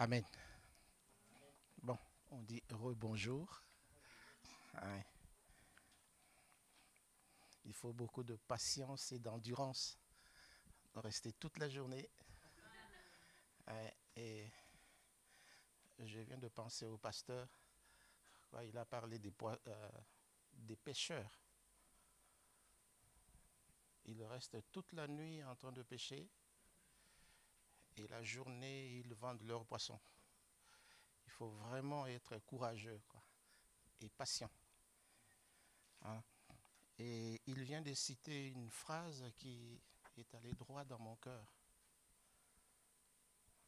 Amen. Bon, on dit rebonjour. Ouais. Il faut beaucoup de patience et d'endurance. Rester toute la journée. Ouais. Et je viens de penser au pasteur. Ouais, il a parlé des pêcheurs. Ils restent toute la nuit en train de pêcher. Et la journée, ils vendent leurs poissons. Il faut vraiment être courageux, quoi, et patient. Hein. Et il vient de citer une phrase qui est allée droit dans mon cœur.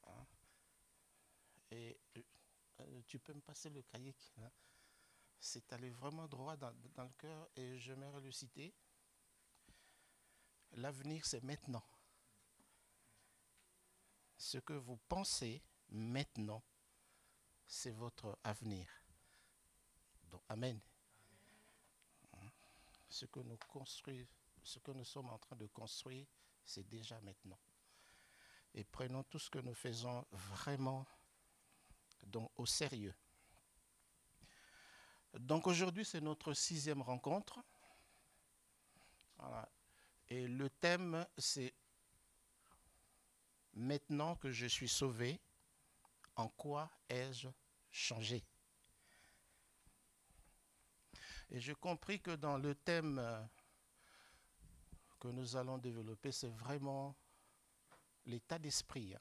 Hein. Et tu peux me passer le cahier, hein. C'est allé vraiment droit dans le cœur et j'aimerais le citer. L'avenir, c'est maintenant. Ce que vous pensez maintenant, c'est votre avenir. Donc, amen. Ce que nous sommes en train de construire, c'est déjà maintenant. Et prenons tout ce que nous faisons vraiment donc, au sérieux. Donc aujourd'hui, c'est notre 6e rencontre. Voilà. Et le thème, c'est « Maintenant que je suis sauvé, en quoi ai-je changé ?» Et j'ai compris que dans le thème que nous allons développer, c'est vraiment l'état d'esprit.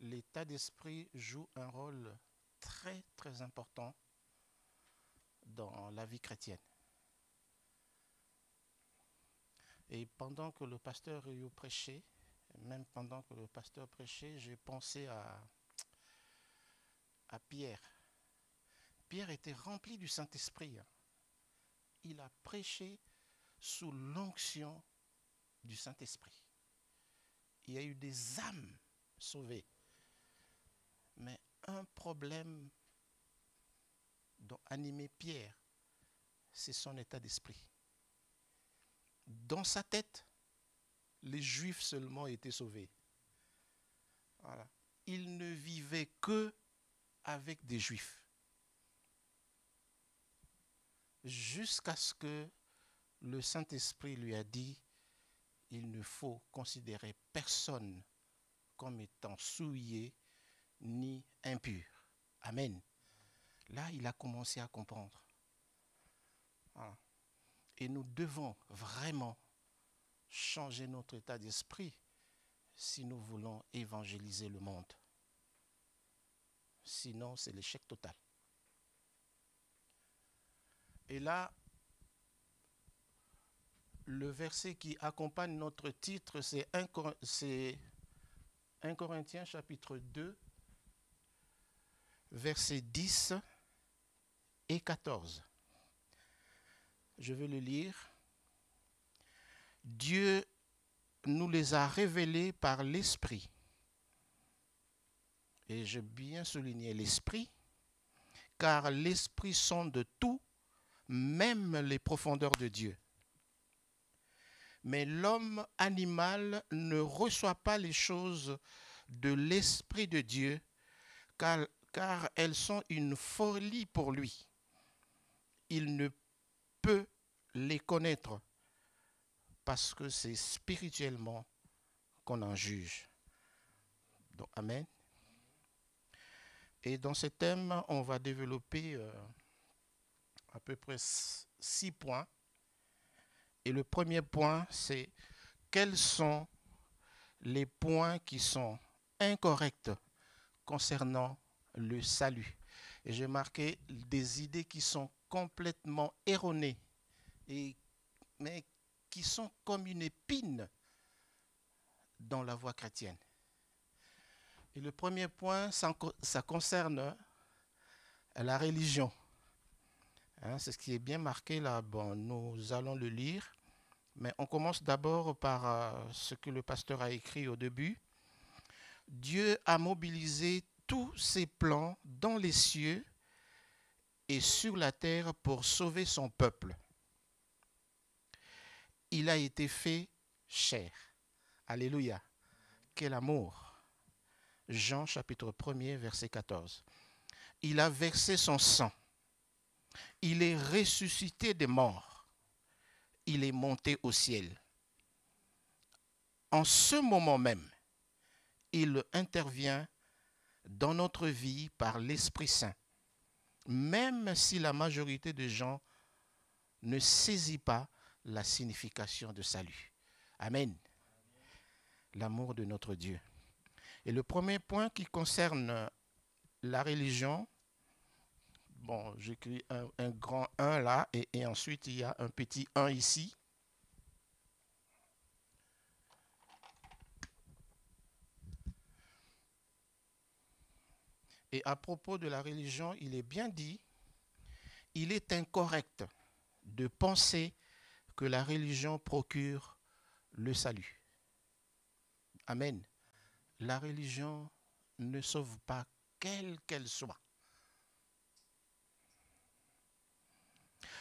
L'état d'esprit joue un rôle très, très important dans la vie chrétienne. Et pendant que le pasteur prêchait, même pendant que le pasteur prêchait, j'ai pensé à Pierre. Pierre était rempli du Saint-Esprit. Il a prêché sous l'onction du Saint-Esprit. Il y a eu des âmes sauvées. Mais un problème dont animait Pierre, c'est son état d'esprit. Dans sa tête, les Juifs seulement étaient sauvés. Voilà. Il ne vivait que avec des Juifs. Jusqu'à ce que le Saint-Esprit lui a dit, il ne faut considérer personne comme étant souillé ni impur. Amen. Là, il a commencé à comprendre. Voilà. Et nous devons vraiment changer notre état d'esprit si nous voulons évangéliser le monde. Sinon, c'est l'échec total. Et là, le verset qui accompagne notre titre, c'est 1 Corinthiens chapitre 2, versets 10 et 14. Je vais le lire. Dieu nous les a révélés par l'Esprit. Et j'ai bien souligné l'Esprit, car l'Esprit sonde tout, même les profondeurs de Dieu. Mais l'homme animal ne reçoit pas les choses de l'Esprit de Dieu, car elles sont une folie pour lui. Il ne peut les connaître parce que c'est spirituellement qu'on en juge. Donc, amen. Et dans ce thème, on va développer à peu près 6 points. Et le premier point, c'est quels sont les points qui sont incorrects concernant le salut. Et j'ai marqué des idées qui sont complètement erronées, mais qui sont comme une épine dans la voie chrétienne. Et le premier point, ça concerne la religion. Hein, c'est ce qui est bien marqué là. Bon, nous allons le lire. Mais on commence d'abord par ce que le pasteur a écrit au début. Dieu a mobilisé tous ses plans dans les cieux et sur la terre pour sauver son peuple. Il a été fait chair. Alléluia. Quel amour. Jean chapitre 1er, verset 14. Il a versé son sang. Il est ressuscité des morts. Il est monté au ciel. En ce moment même, il intervient dans notre vie par l'Esprit Saint, même si la majorité des gens ne saisit pas la signification de salut. Amen. L'amour de notre Dieu. Et le premier point qui concerne la religion, bon, j'écris un grand 1 là, et ensuite il y a un petit 1 ici. Et à propos de la religion, il est bien dit, il est incorrect de penser que la religion procure le salut. Amen. La religion ne sauve pas, quelle qu'elle soit.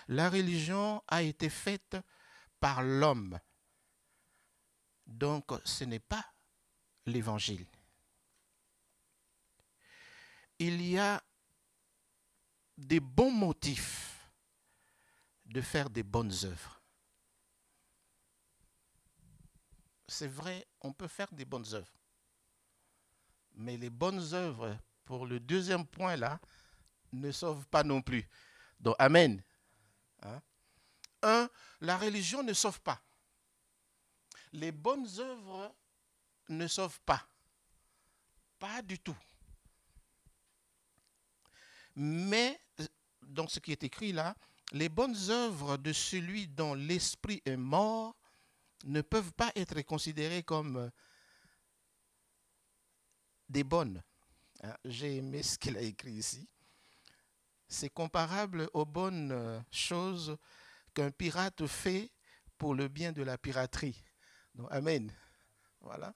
La religion a été faite par l'homme. Donc, ce n'est pas l'évangile. Il y a des bons motifs de faire des bonnes œuvres. C'est vrai, on peut faire des bonnes œuvres. Mais les bonnes œuvres, pour le deuxième point là, ne sauvent pas non plus. Donc, amen. Hein? La religion ne sauve pas. Les bonnes œuvres ne sauvent pas. Pas du tout. Mais, dans ce qui est écrit là, les bonnes œuvres de celui dont l'esprit est mort ne peuvent pas être considérées comme des bonnes. J'ai aimé ce qu'il a écrit ici. C'est comparable aux bonnes choses qu'un pirate fait pour le bien de la piraterie. Donc, amen. Voilà.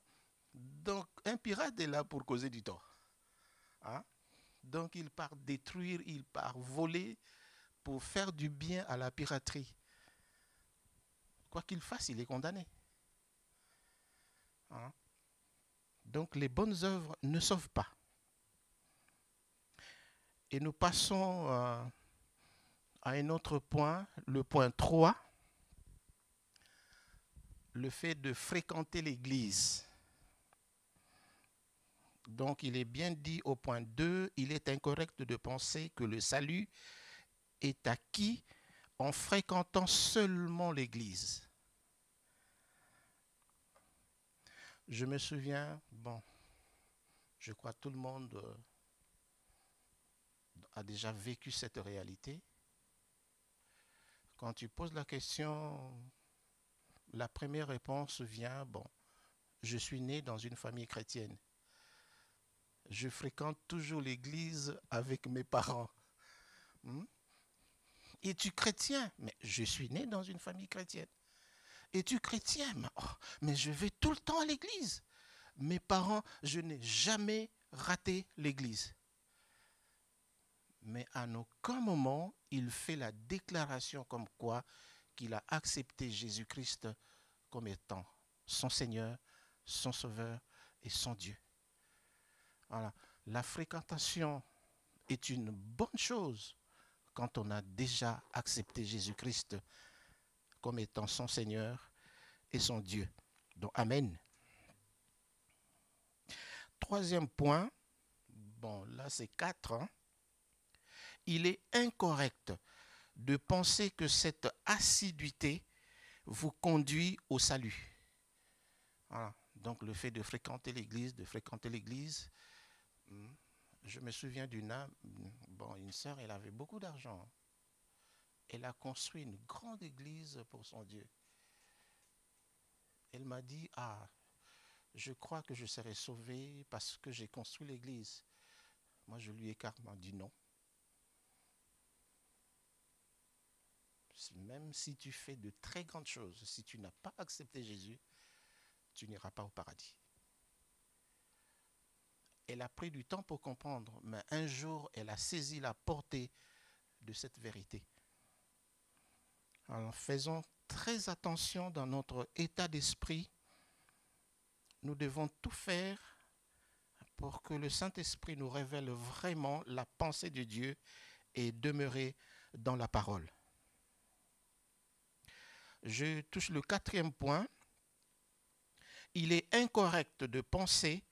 Donc, un pirate est là pour causer du tort. Donc, il part détruire, il part voler pour faire du bien à la piraterie. Quoi qu'il fasse, il est condamné. Donc, les bonnes œuvres ne sauvent pas. Et nous passons à un autre point, le point 3, le fait de fréquenter l'Église. Donc, il est bien dit au point 2, il est incorrect de penser que le salut est acquis en fréquentant seulement l'Église. Je me souviens, bon, je crois que tout le monde a déjà vécu cette réalité. Quand tu poses la question, la première réponse vient, bon, je suis né dans une famille chrétienne. Je fréquente toujours l'église avec mes parents. Es-tu chrétien? Mais je suis né dans une famille chrétienne. Es-tu chrétien? Mais je vais tout le temps à l'église. Mes parents, je n'ai jamais raté l'église. Mais à aucun moment, il fait la déclaration comme quoi qu'il a accepté Jésus-Christ comme étant son Seigneur, son Sauveur et son Dieu. Voilà. La fréquentation est une bonne chose quand on a déjà accepté Jésus-Christ comme étant son Seigneur et son Dieu. Donc, amen. Troisième point, bon, là c'est 4. Il est incorrect de penser que cette assiduité vous conduit au salut. Voilà. Donc, le fait de fréquenter l'église, je me souviens d'une âme, bon, une sœur, elle avait beaucoup d'argent. Elle a construit une grande église pour son Dieu. Elle m'a dit, je crois que je serai sauvé parce que j'ai construit l'église. Moi, je lui ai carrément dit non. Même si tu fais de très grandes choses, si tu n'as pas accepté Jésus, tu n'iras pas au paradis. Elle a pris du temps pour comprendre, mais un jour, elle a saisi la portée de cette vérité. Alors, faisons très attention dans notre état d'esprit. Nous devons tout faire pour que le Saint-Esprit nous révèle vraiment la pensée de Dieu et demeurer dans la parole. Je touche le 4e point. Il est incorrect de penser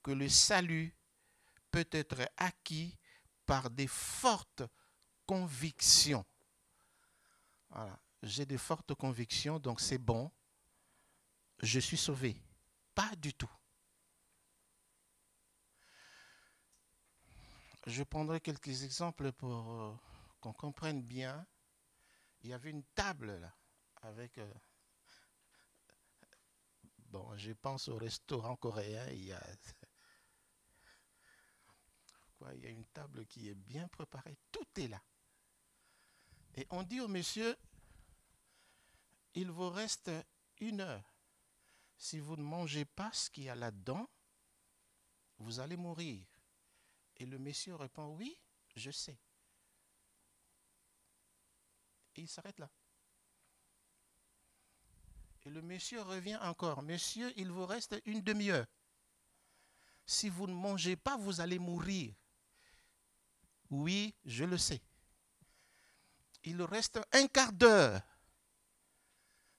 que le salut peut être acquis par des fortes convictions. Voilà. J'ai de fortes convictions, donc c'est bon. Je suis sauvé. Pas du tout. Je prendrai quelques exemples pour qu'on comprenne bien. Il y avait une table là, avec... bon, je pense au restaurant coréen, il y a une table qui est bien préparée. Tout est là. Et on dit au monsieur, il vous reste 1 heure. Si vous ne mangez pas ce qu'il y a là-dedans, vous allez mourir. Et le monsieur répond, oui, je sais. Et il s'arrête là. Et le monsieur revient encore, monsieur, il vous reste 1 demi-heure. Si vous ne mangez pas, vous allez mourir. Oui, je le sais. Il reste 1/4 d'heure.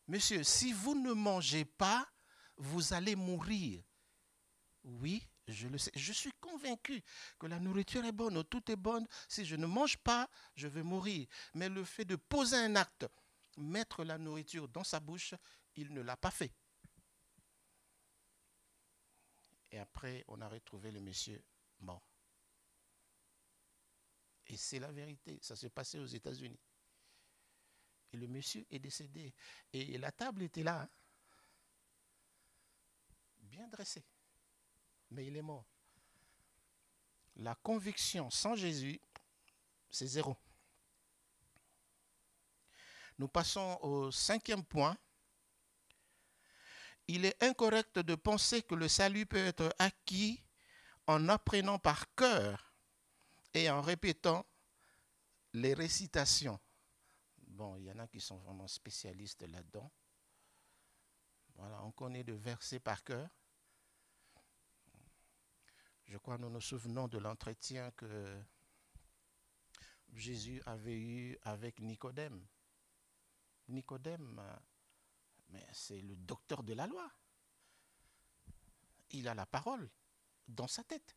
Monsieur, si vous ne mangez pas, vous allez mourir. Oui, je le sais. Je suis convaincu que la nourriture est bonne, tout est bon. Si je ne mange pas, je vais mourir. Mais le fait de poser un acte, mettre la nourriture dans sa bouche, il ne l'a pas fait. Et après, on a retrouvé le monsieur mort. Et c'est la vérité. Ça s'est passé aux États-Unis. Et le monsieur est décédé. Et la table était là, hein, bien dressée. Mais il est mort. La conviction sans Jésus, c'est 0. Nous passons au 5e point. Il est incorrect de penser que le salut peut être acquis en apprenant par cœur et en répétant les récitations. Bon, il y en a qui sont vraiment spécialistes là-dedans. Voilà, on connaît de versets par cœur. Je crois que nous nous souvenons de l'entretien que Jésus avait eu avec Nicodème. Nicodème, mais c'est le docteur de la loi. Il a la parole dans sa tête.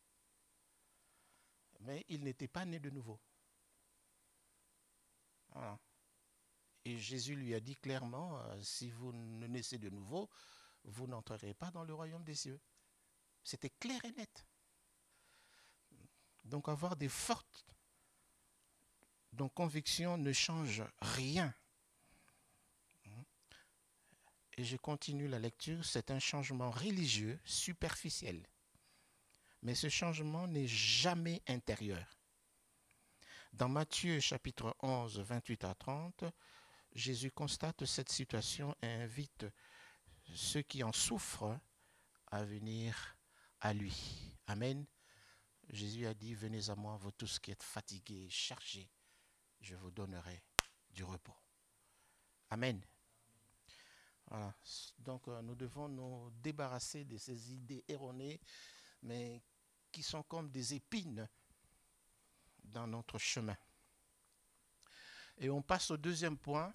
Mais il n'était pas né de nouveau. Voilà. Et Jésus lui a dit clairement, si vous ne naissez de nouveau, vous n'entrerez pas dans le royaume des cieux. C'était clair et net. Donc avoir des fortes convictions ne change rien. Et je continue la lecture, c'est un changement religieux superficiel. Mais ce changement n'est jamais intérieur. Dans Matthieu chapitre 11, 28 à 30, Jésus constate cette situation et invite ceux qui en souffrent à venir à lui. Amen. Jésus a dit, venez à moi, vous tous qui êtes fatigués, chargés, je vous donnerai du repos. Amen. Voilà. Donc nous devons nous débarrasser de ces idées erronées, mais qui sont comme des épines dans notre chemin. Et on passe au 2e point,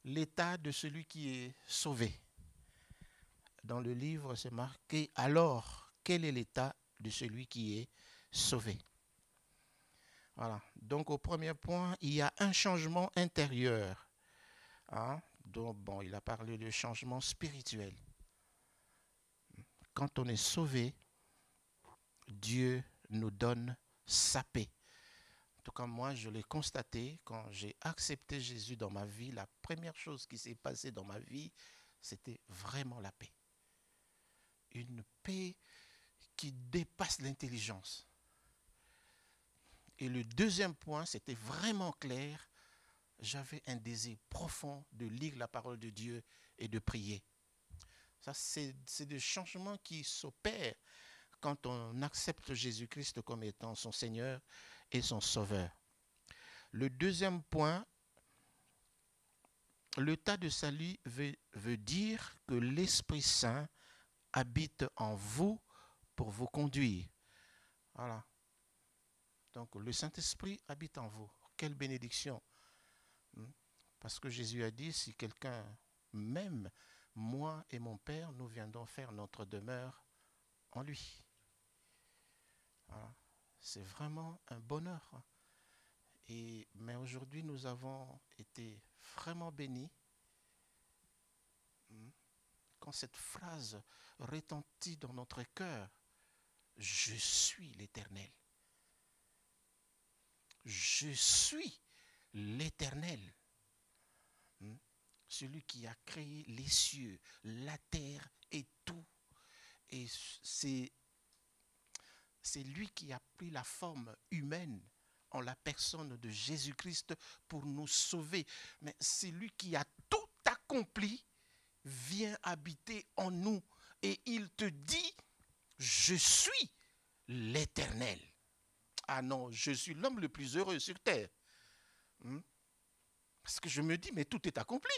l'état de celui qui est sauvé. Dans le livre, c'est marqué, alors, quel est l'état de celui qui est sauvé? Voilà. Donc au 1er point, il y a un changement intérieur. Hein? Donc bon, il a parlé de changement spirituel. Quand on est sauvé, Dieu nous donne sa paix. En tout cas, moi, je l'ai constaté quand j'ai accepté Jésus dans ma vie. La première chose qui s'est passée dans ma vie, c'était vraiment la paix. Une paix qui dépasse l'intelligence. Et le 2e point, c'était vraiment clair. J'avais un désir profond de lire la parole de Dieu et de prier. Ça, c'est des changements qui s'opèrent quand on accepte Jésus-Christ comme étant son Seigneur et son Sauveur. Le 2e point, l'état de salut veut dire que l'Esprit Saint habite en vous pour vous conduire. Voilà. Donc le Saint-Esprit habite en vous. Quelle bénédiction. Parce que Jésus a dit, si quelqu'un m'aime, moi et mon Père, nous viendrons faire notre demeure en lui. Voilà. C'est vraiment un bonheur. Mais aujourd'hui, nous avons été vraiment bénis. Quand cette phrase retentit dans notre cœur, je suis l'Éternel. Je suis l'Éternel. Celui qui a créé les cieux, la terre et tout. Et c'est lui qui a pris la forme humaine en la personne de Jésus-Christ pour nous sauver. Mais c'est lui qui a tout accompli, vient habiter en nous. Et il te dit, je suis l'Éternel. Ah non, je suis l'homme le plus heureux sur terre. Parce que je me dis, mais tout est accompli.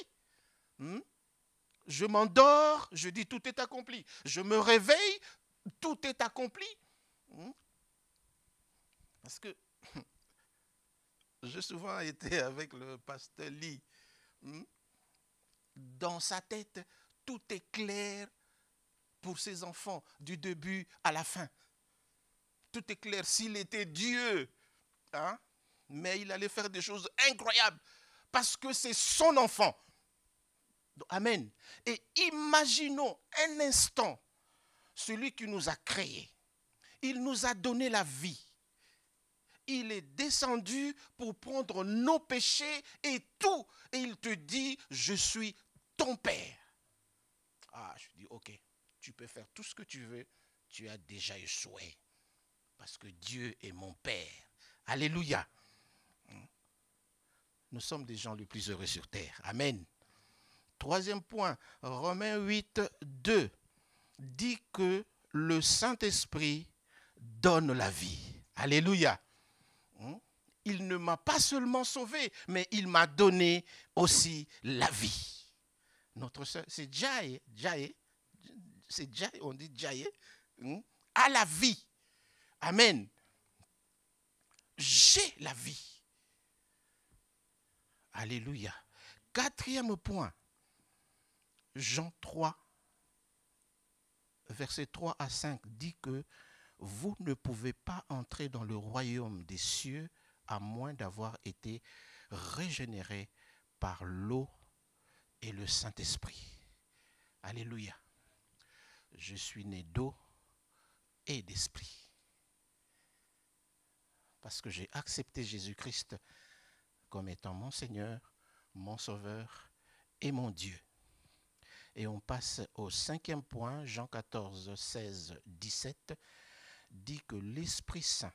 Je m'endors, je dis tout est accompli. Je me réveille, tout est accompli. Parce que j'ai souvent été avec le pasteur Lee. Dans sa tête, tout est clair pour ses enfants, du début à la fin. Tout est clair. S'il était Dieu, mais il allait faire des choses incroyables parce que c'est son enfant. Amen. Et imaginons un instant celui qui nous a créés. Il nous a donné la vie. Il est descendu pour prendre nos péchés et tout. Et il te dit, je suis ton Père. Ah, je dis, ok, tu peux faire tout ce que tu veux. Tu as déjà échoué. Parce que Dieu est mon Père. Alléluia. Nous sommes des gens les plus heureux sur terre. Amen. Troisième point, Romains 8, 2 dit que le Saint-Esprit donne la vie. Alléluia. Il ne m'a pas seulement sauvé, mais il m'a donné aussi la vie. Notre sœur, c'est Jaye, c'est Jaye, on dit Jaye, à la vie. Amen. J'ai la vie. Alléluia. Quatrième point, Jean 3, versets 3 à 5 dit que vous ne pouvez pas entrer dans le royaume des cieux à moins d'avoir été régénéré par l'eau et le Saint-Esprit. Alléluia. Je suis né d'eau et d'esprit. Parce que j'ai accepté Jésus-Christ comme étant mon Seigneur, mon Sauveur et mon Dieu. Et on passe au cinquième point, Jean 14, 16, 17, dit que l'Esprit Saint,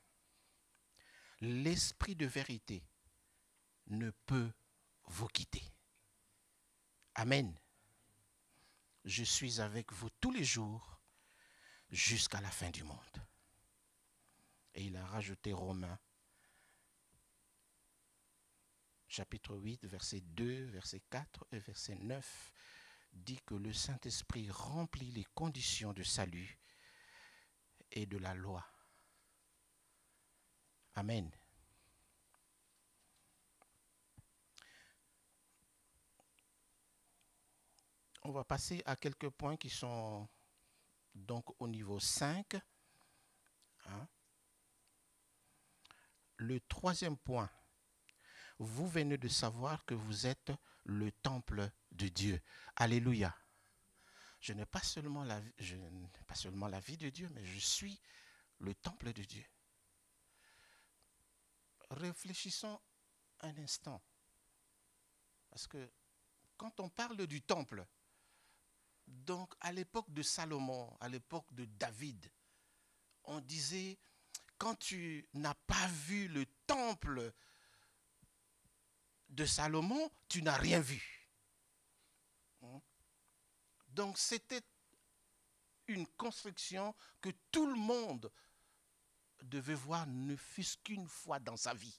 l'Esprit de vérité, ne peut vous quitter. Amen. Je suis avec vous tous les jours jusqu'à la fin du monde. Et il a rajouté Romains, chapitre 8, verset 2, verset 4 et verset 9, dit que le Saint-Esprit remplit les conditions de salut et de la loi. Amen. On va passer à quelques points qui sont donc au niveau 5. Le troisième point, vous venez de savoir que vous êtes le temple de Dieu. Alléluia. Je n'ai pas seulement la vie de Dieu, mais je suis le temple de Dieu. Réfléchissons un instant. Parce que quand on parle du temple, donc à l'époque de Salomon, à l'époque de David, on disait, quand tu n'as pas vu le temple de Salomon, tu n'as rien vu. Donc c'était une construction que tout le monde devait voir ne fût-ce qu'une fois dans sa vie.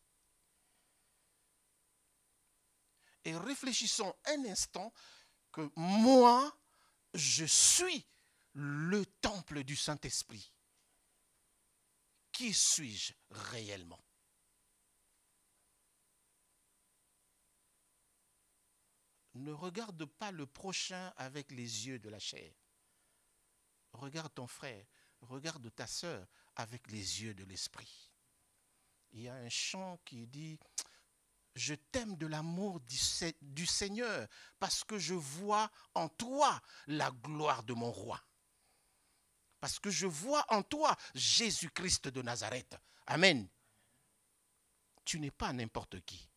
Et réfléchissons un instant que moi, je suis le temple du Saint-Esprit. qui suis-je réellement? Ne regarde pas le prochain avec les yeux de la chair. Regarde ton frère, regarde ta sœur avec les yeux de l'esprit. Il y a un chant qui dit « Je t'aime de l'amour du Seigneur parce que je vois en toi la gloire de mon roi. » Parce que je vois en toi Jésus-Christ de Nazareth. Amen. Tu n'es pas n'importe qui.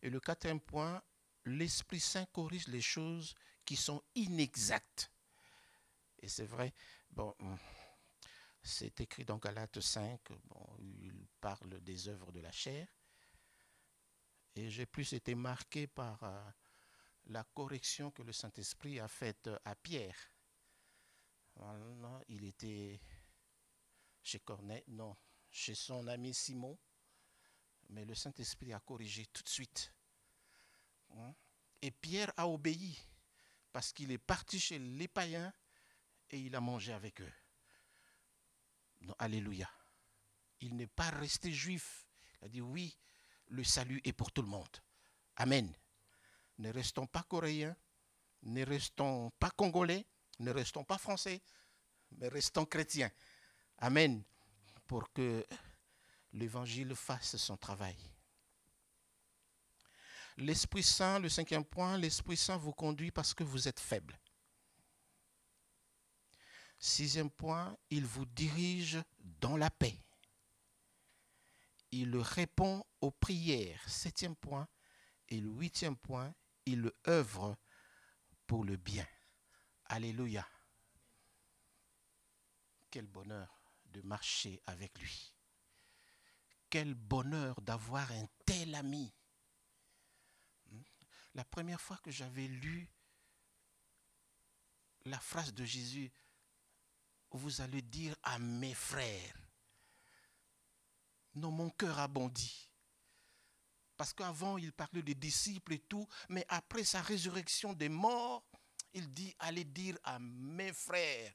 Et le quatrième point, l'Esprit Saint corrige les choses qui sont inexactes. Et c'est vrai, bon, c'est écrit dans Galates 5, bon, il parle des œuvres de la chair. Et j'ai plus été marqué par la correction que le Saint-Esprit a faite à Pierre. Voilà, il était chez Corneille, non, chez son ami Simon, mais le Saint-Esprit a corrigé tout de suite. Et Pierre a obéi parce qu'il est parti chez les païens et il a mangé avec eux. Non, alléluia. Il n'est pas resté juif. Il a dit oui, le salut est pour tout le monde. Amen. Ne restons pas coréens, ne restons pas congolais, ne restons pas français, mais restons chrétiens. Amen. Pour que l'évangile fasse son travail. L'Esprit Saint, le cinquième point, l'Esprit Saint vous conduit parce que vous êtes faible. Sixième point, il vous dirige dans la paix. Il répond aux prières. Septième point. Et le huitième point, il œuvre pour le bien. Alléluia. Quel bonheur de marcher avec lui. Quel bonheur d'avoir un tel ami. La première fois que j'avais lu la phrase de Jésus, vous allez dire à mes frères. Non, mon cœur a bondi. Parce qu'avant, il parlait des disciples et tout, mais après sa résurrection des morts, il dit, allez dire à mes frères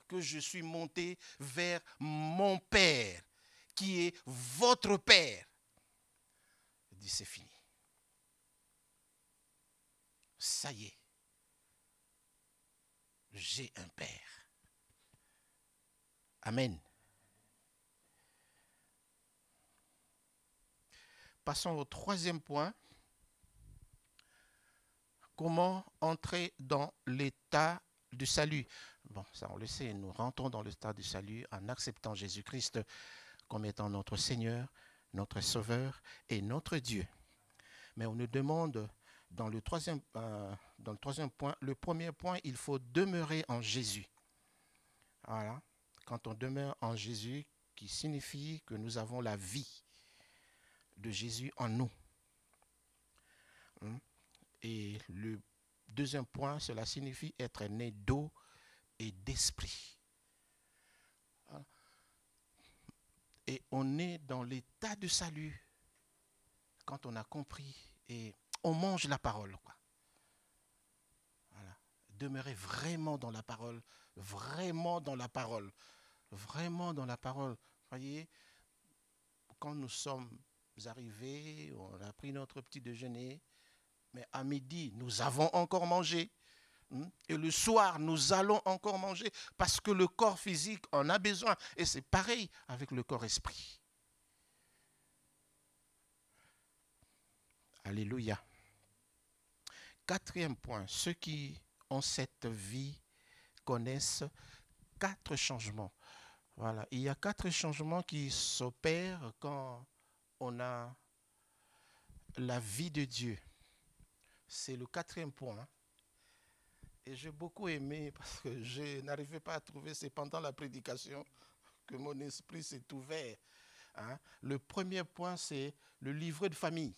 que je suis monté vers mon Père, qui est votre Père. Il dit, c'est fini. Ça y est. J'ai un Père. Amen. Passons au troisième point. Comment entrer dans l'état du salut? Bon, ça on le sait, nous rentrons dans l'état du salut en acceptant Jésus-Christ comme étant notre Seigneur, notre Sauveur et notre Dieu. Mais on nous demande dans le troisième point, le premier point, il faut demeurer en Jésus. Voilà, quand on demeure en Jésus, qui signifie que nous avons la vie de Jésus en nous. Et le deuxième point, cela signifie être né d'eau et d'esprit. Et on est dans l'état de salut quand on a compris et on mange la parole, quoi. Voilà. Demeurez vraiment dans la parole, vraiment dans la parole, vraiment dans la parole. Voyez, quand nous sommes arrivés, on a pris notre petit déjeuner, mais à midi, nous avons encore mangé. Et le soir, nous allons encore manger parce que le corps physique en a besoin. Et c'est pareil avec le corps esprit. Alléluia. Quatrième point, ceux qui ont cette vie connaissent 4 changements. Voilà, il y a 4 changements qui s'opèrent quand on a la vie de Dieu. C'est le 4e point. Et j'ai beaucoup aimé parce que je n'arrivais pas à trouver, c'est pendant la prédication que mon esprit s'est ouvert. Le premier point, c'est le livret de famille.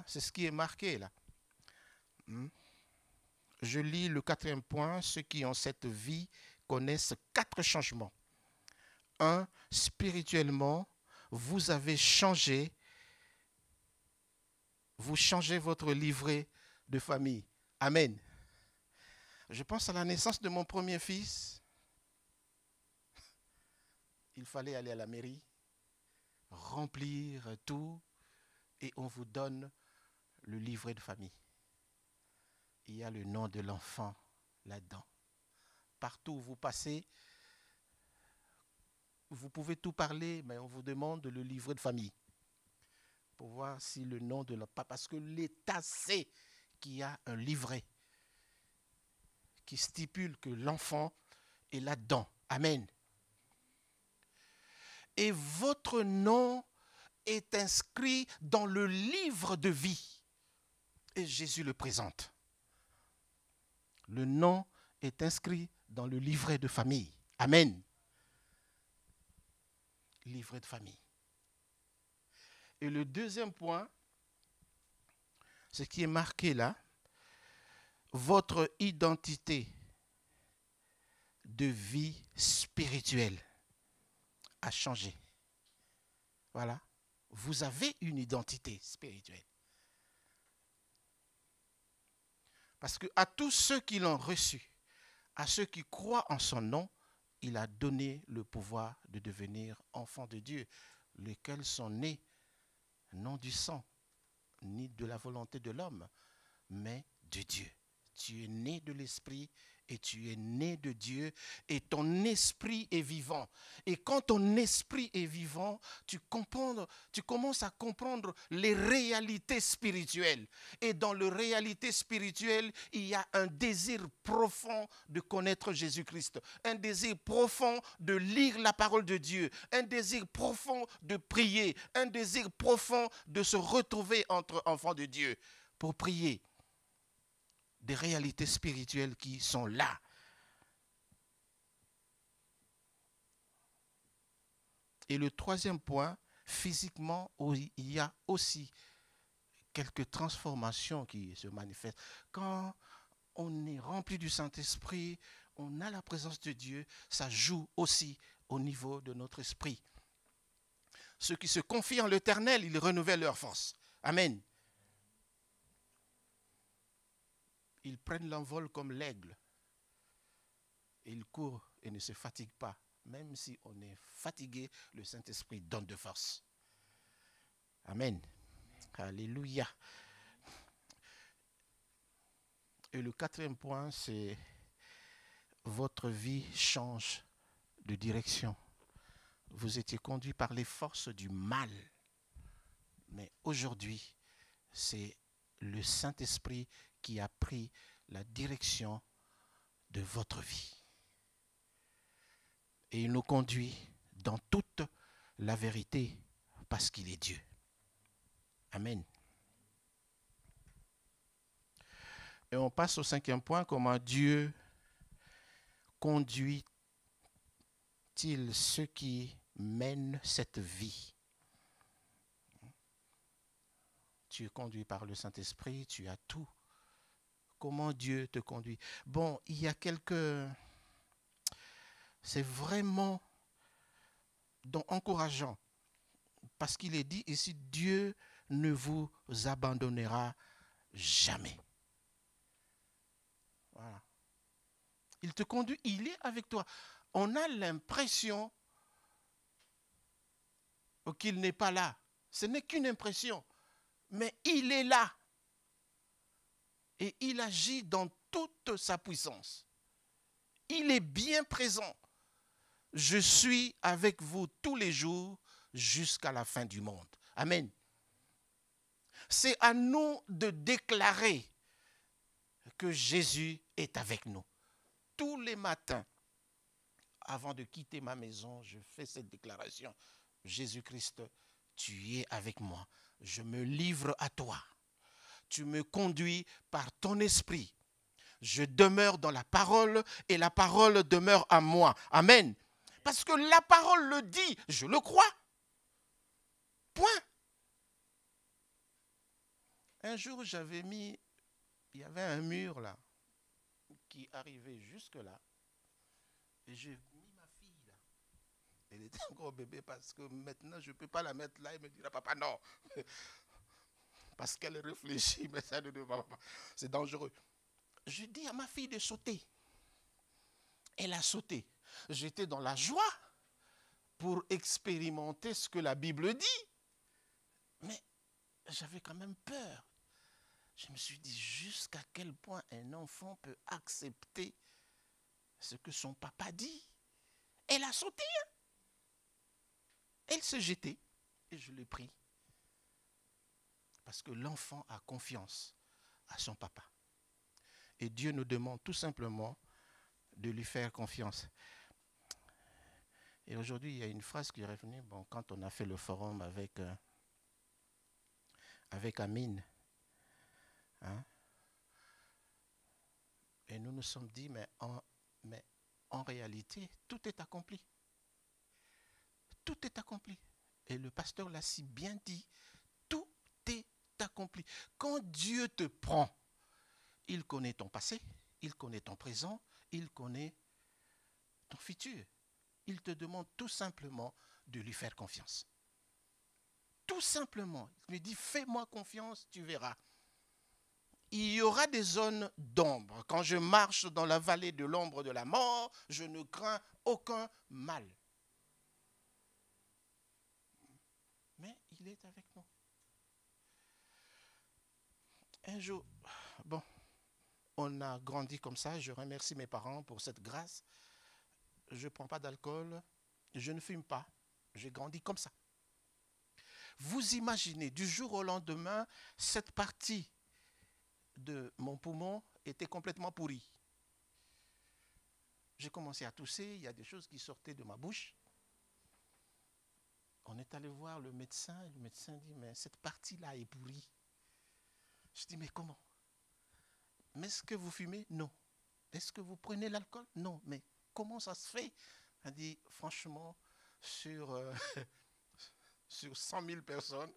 C'est ce qui est marqué là. Je lis le 4e point. Ceux qui ont cette vie connaissent 4 changements. 1. Spirituellement, vous avez changé. Vous changez votre livret de famille. Amen. Je pense à la naissance de mon premier fils. il fallait aller à la mairie, remplir tout, et on vous donne le livret de famille. Il y a le nom de l'enfant là-dedans. Partout où vous passez, vous pouvez tout parler, mais on vous demande le livret de famille pour voir si le nom de l'enfant, parce que l'État sait qu'il y a un livret qui stipule que l'enfant est là-dedans. Amen. Et votre nom est inscrit dans le livre de vie. Et Jésus le présente. Le nom est inscrit dans le livret de famille. Amen. Livret de famille. Et le deuxième point, ce qui est marqué là, votre identité de vie spirituelle a changé. Voilà. Vous avez une identité spirituelle. Parce que à tous ceux qui l'ont reçu, à ceux qui croient en son nom, il a donné le pouvoir de devenir enfants de Dieu, lesquels sont nés non du sang, ni de la volonté de l'homme, mais de Dieu. Tu es né de l'esprit et tu es né de Dieu et ton esprit est vivant. Et quand ton esprit est vivant, tu commences à comprendre les réalités spirituelles. Et dans les réalités spirituelles, il y a un désir profond de connaître Jésus-Christ, un désir profond de lire la parole de Dieu, un désir profond de prier, un désir profond de se retrouver entre enfants de Dieu pour prier. Des réalités spirituelles qui sont là. Et le troisième point, physiquement, il y a aussi quelques transformations qui se manifestent. Quand on est rempli du Saint-Esprit, on a la présence de Dieu, ça joue aussi au niveau de notre esprit. Ceux qui se confient en l'Éternel, ils renouvellent leur force. Amen. Ils prennent l'envol comme l'aigle. Et ils courent et ne se fatiguent pas. Même si on est fatigué, le Saint-Esprit donne de force. Amen. Alléluia. Et le quatrième point, c'est votre vie change de direction. Vous étiez conduit par les forces du mal. Mais aujourd'hui, c'est le Saint-Esprit qui a pris la direction de votre vie. Et il nous conduit dans toute la vérité parce qu'il est Dieu. Amen. Et on passe au cinquième point, comment Dieu conduit-il ceux qui mènent cette vie. Tu es conduit par le Saint-Esprit, tu as tout. Comment Dieu te conduit? Bon, il y a quelques... C'est vraiment encourageant. Parce qu'il est dit ici, Dieu ne vous abandonnera jamais. Voilà. Il te conduit, il est avec toi. On a l'impression qu'il n'est pas là. Ce n'est qu'une impression. Mais il est là. Et il agit dans toute sa puissance. Il est bien présent. Je suis avec vous tous les jours jusqu'à la fin du monde. Amen. C'est à nous de déclarer que Jésus est avec nous. Tous les matins, avant de quitter ma maison, je fais cette déclaration. Jésus-Christ, tu es avec moi. Je me livre à toi. Tu me conduis par ton esprit. Je demeure dans la parole et la parole demeure à moi. Amen. Parce que la parole le dit, je le crois. Point. Un jour, il y avait un mur là, qui arrivait jusque là. Et j'ai mis ma fille là. Elle était encore bébé parce que maintenant, je ne peux pas la mettre là. Elle me dira, papa, non. Parce qu'elle réfléchit, mais ça ne va pas. C'est dangereux. Je dis à ma fille de sauter. Elle a sauté. J'étais dans la joie, pour expérimenter ce que la Bible dit. Mais j'avais quand même peur. Je me suis dit, jusqu'à quel point un enfant peut accepter ce que son papa dit. Elle a sauté. Elle s'est jetée et je l'ai pris. Parce que l'enfant a confiance à son papa. Et Dieu nous demande tout simplement de lui faire confiance. Et aujourd'hui, il y a une phrase qui est revenue, bon, quand on a fait le forum avec Amine. Hein? Et nous nous sommes dit, mais en réalité, tout est accompli. Tout est accompli. Et le pasteur l'a si bien dit, tout est accompli. Quand Dieu te prend, il connaît ton passé, il connaît ton présent, il connaît ton futur. Il te demande tout simplement de lui faire confiance. Tout simplement. Il lui dit, fais-moi confiance, tu verras. Il y aura des zones d'ombre. Quand je marche dans la vallée de l'ombre de la mort, je ne crains aucun mal. Mais il est avec nous. Un jour, bon, on a grandi comme ça. Je remercie mes parents pour cette grâce. Je ne prends pas d'alcool, je ne fume pas. J'ai grandi comme ça. Vous imaginez, du jour au lendemain, cette partie de mon poumon était complètement pourrie. J'ai commencé à tousser, il y a des choses qui sortaient de ma bouche. On est allé voir le médecin dit, mais cette partie-là est pourrie. Je dis, mais comment? Mais est-ce que vous fumez? Non. Est-ce que vous prenez l'alcool? Non. Mais comment ça se fait? Elle dit, franchement, sur 100 000 personnes,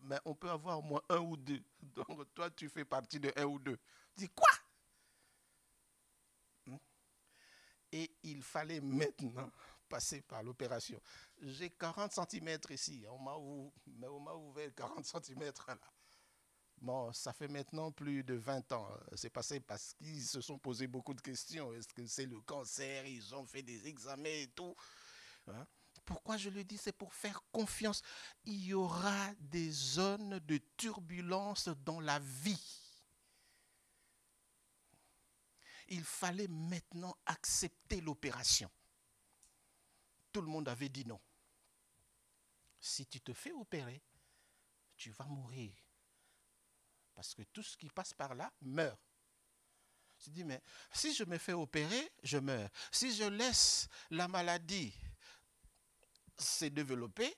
mais on peut avoir au moins un ou deux. Donc toi, tu fais partie de un ou deux. Je dis, quoi? Et il fallait maintenant passer par l'opération. J'ai 40 cm ici. On m'a ouvert 40 cm là. Bon, ça fait maintenant plus de 20 ans. C'est passé parce qu'ils se sont posé beaucoup de questions. Est-ce que c'est le cancer? Ils ont fait des examens et tout. Hein? Pourquoi je le dis? C'est pour faire confiance. Il y aura des zones de turbulence dans la vie. Il fallait maintenant accepter l'opération. Tout le monde avait dit non. Si tu te fais opérer, tu vas mourir. Parce que tout ce qui passe par là meurt. Je dis, mais si je me fais opérer, je meurs. Si je laisse la maladie se développer,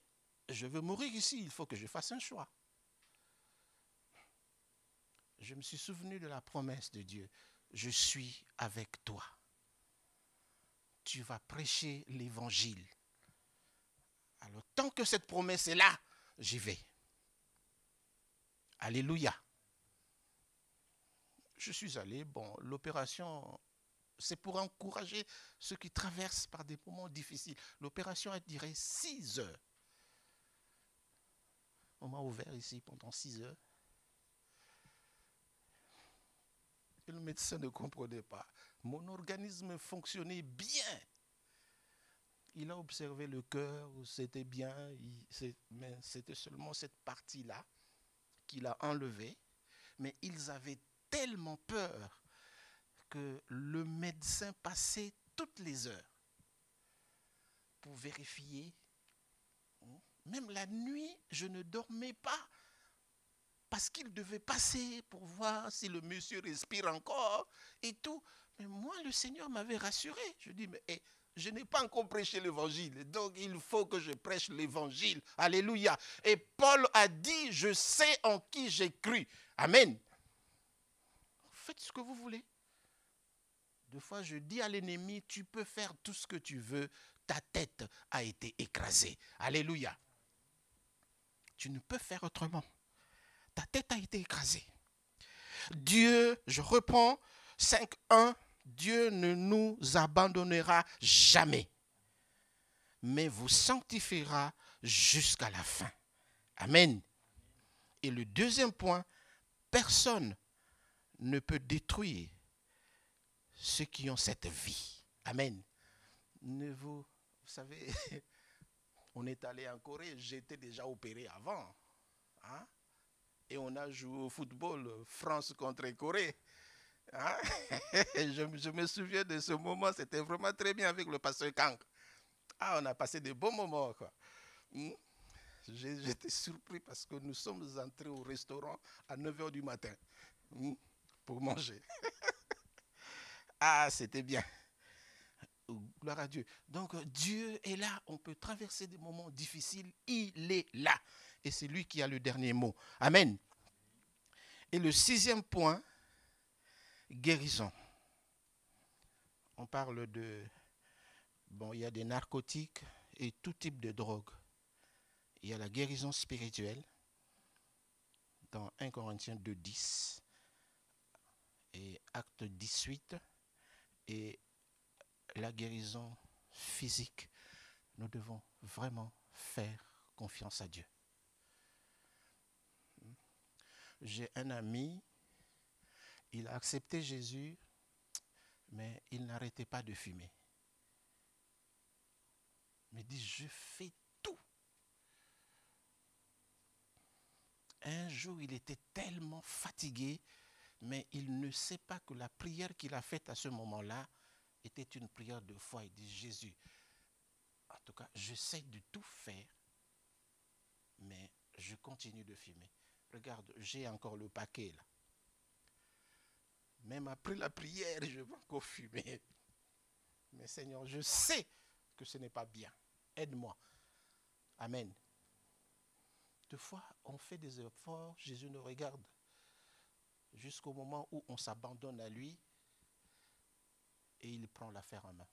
je veux mourir ici. Il faut que je fasse un choix. Je me suis souvenu de la promesse de Dieu. Je suis avec toi. Tu vas prêcher l'évangile. Alors, tant que cette promesse est là, j'y vais. Alléluia. Je suis allé, bon, l'opération, c'est pour encourager ceux qui traversent par des moments difficiles. L'opération a duré 6 heures. On m'a ouvert ici pendant 6 heures. Et le médecin ne comprenait pas. Mon organisme fonctionnait bien. Il a observé le cœur, c'était bien, mais c'était seulement cette partie-là qu'il a enlevée. Mais ils avaient tellement peur que le médecin passait toutes les heures pour vérifier. Même la nuit, je ne dormais pas parce qu'il devait passer pour voir si le monsieur respire encore et tout. Mais moi, le Seigneur m'avait rassuré. Je dis, mais je n'ai pas encore prêché l'évangile, donc il faut que je prêche l'évangile. Alléluia. Et Paul a dit, je sais en qui j'ai cru. Amen. Faites ce que vous voulez. Deux fois, je dis à l'ennemi, tu peux faire tout ce que tu veux, ta tête a été écrasée. Alléluia. Tu ne peux faire autrement. Ta tête a été écrasée. Dieu, je reprends 5.1, Dieu ne nous abandonnera jamais, mais vous sanctifiera jusqu'à la fin. Amen. Et le deuxième point, personne ne peut détruire ceux qui ont cette vie. Amen. Vous savez, on est allé en Corée, j'étais déjà opéré avant. Hein? Et on a joué au football, France contre Corée. Hein? Je me souviens de ce moment, c'était vraiment très bien avec le pasteur Kang. Ah, on a passé de bons moments, quoi. J'étais surpris parce que nous sommes entrés au restaurant à 9h du matin pour manger. Ah, c'était bien. Gloire à Dieu. Donc, Dieu est là. On peut traverser des moments difficiles. Il est là. Et c'est lui qui a le dernier mot. Amen. Et le 6e point, guérison. On parle de... Bon, il y a des narcotiques et tout type de drogue. Il y a la guérison spirituelle dans 1 Corinthiens 2:10 et Acte 18 et la guérison physique. Nous devons vraiment faire confiance à Dieu. J'ai un ami, il a accepté Jésus, mais il n'arrêtait pas de fumer. Il me dit, je fais tout. Un jour, il était tellement fatigué, mais il ne sait pas que la prière qu'il a faite à ce moment-là était une prière de foi. Il dit, Jésus, en tout cas, j'essaie de tout faire, mais je continue de fumer. Regarde, j'ai encore le paquet là. Même après la prière, je vais encore fumer. Mais Seigneur, je sais que ce n'est pas bien. Aide-moi. Amen. Deux fois, on fait des efforts, Jésus nous regarde. Jusqu'au moment où on s'abandonne à lui et il prend l'affaire en main.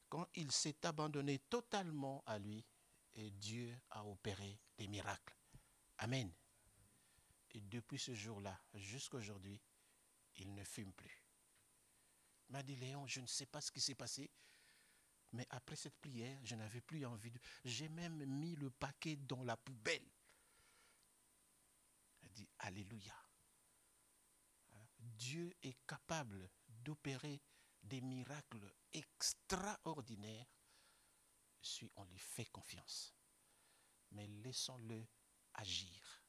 Quand il s'est abandonné totalement à lui, et Dieu a opéré des miracles. Amen. Et depuis ce jour-là, jusqu'à aujourd'hui, il ne fume plus. Il m'a dit, Léon, je ne sais pas ce qui s'est passé, mais après cette prière, je n'avais plus envie de... J'ai même mis le paquet dans la poubelle. Il dit, Alléluia. Dieu est capable d'opérer des miracles extraordinaires si on lui fait confiance. Mais laissons-le agir.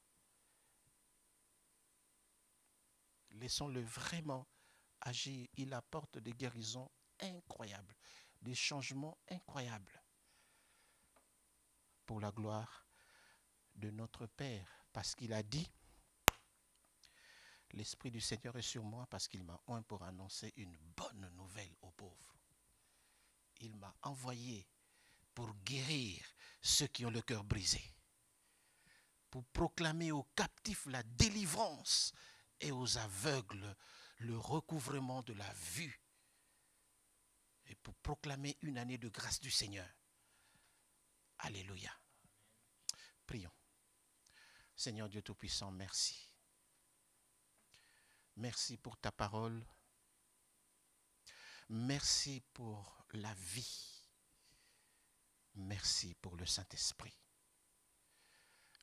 Laissons-le vraiment agir. Il apporte des guérisons incroyables, des changements incroyables pour la gloire de notre Père. Parce qu'il a dit, l'Esprit du Seigneur est sur moi parce qu'il m'a oint pour annoncer une bonne nouvelle aux pauvres. Il m'a envoyé pour guérir ceux qui ont le cœur brisé, pour proclamer aux captifs la délivrance et aux aveugles le recouvrement de la vue, et pour proclamer une année de grâce du Seigneur. Alléluia. Prions. Seigneur Dieu Tout-Puissant, merci. Merci pour ta parole. Merci pour la vie. Merci pour le Saint-Esprit.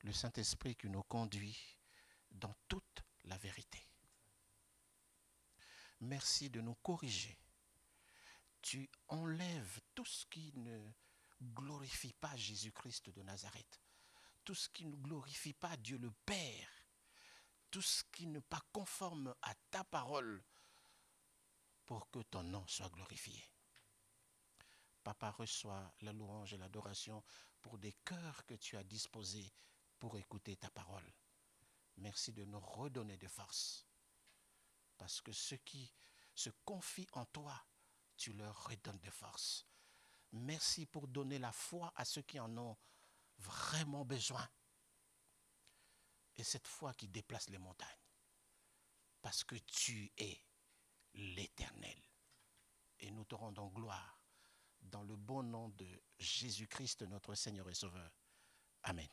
Le Saint-Esprit qui nous conduit dans toute la vérité. Merci de nous corriger. Tu enlèves tout ce qui ne glorifie pas Jésus-Christ de Nazareth. Tout ce qui ne glorifie pas Dieu le Père. Tout ce qui n'est pas conforme à ta parole pour que ton nom soit glorifié. Papa, reçois la louange et l'adoration pour des cœurs que tu as disposés pour écouter ta parole. Merci de nous redonner de force. Parce que ceux qui se confient en toi, tu leur redonnes de force. Merci pour donner la foi à ceux qui en ont vraiment besoin. Et cette foi qui déplace les montagnes. Parce que tu es l'Éternel. Et nous te rendons gloire dans le bon nom de Jésus-Christ, notre Seigneur et Sauveur. Amen.